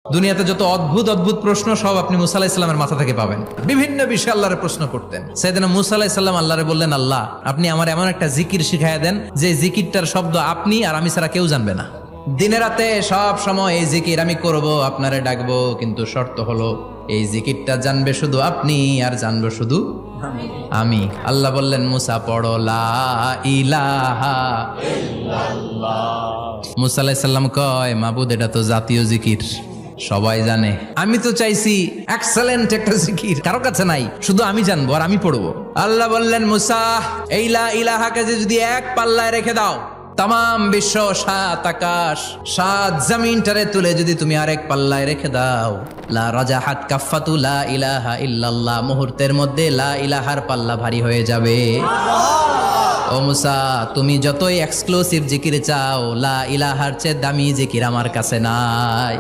দুনিয়াতে যত অদ্ভুত অদ্ভুত প্রশ্ন সব আপনি মুসা আলাইহিস সালামের মাথা থেকে পাবেন। বিভিন্ন বিষয়ে আল্লাহরে প্রশ্ন করতেন। সাইয়েদনা মুসা আলাইহিস সালাম আল্লাহরে বললেন, আল্লাহ আপনি আমার এমন একটা জিকির শিখাইয়া দেন যে জিকিরটার শব্দ আপনি আর আমি ছাড়া কেউ জানবে না। দিনে রাতে সব সময় এই জিকির আমি করব, আপনারে ডাকবো, কিন্তু শর্ত হলো এই জিকিরটা জানবে শুধু আপনি আর জানবো শুধু আমি। আল্লাহ বললেন, মুসা পড়ো লা ইলাহা ইল্লাল্লাহ। মুসা আলাইহিস সালাম কয়, মাবুদ এটা তো জাতীয় জিকির, সবাই জানে। আমি তো চাইছি এক্সেলেন্ট একটা জিকির, কারো কাছে নাই, শুধু আমি জানবো আর আমি পড়বো। আল্লাহ বললেন, মুসা এই লা ইলাহাকে যদি এক পাল্লায় রেখে দাও, তাম বিশ্ব, 7 আকাশ 7 জমিনটারে তুলে যদি তুমি আরেক পাল্লায় রেখে দাও, লা রাজাহাত কাফাতু লা ইলাহা ইল্লাল্লাহ, মুহূর্তের মধ্যে লা ইলাহার পাল্লা ভারী হয়ে যাবে। ও মুসা, তুমি যতই এক্সক্লুসিভ জিকির চাও, লা ইলাহার চেয়ে দামি জিকির আমার কাছে নাই।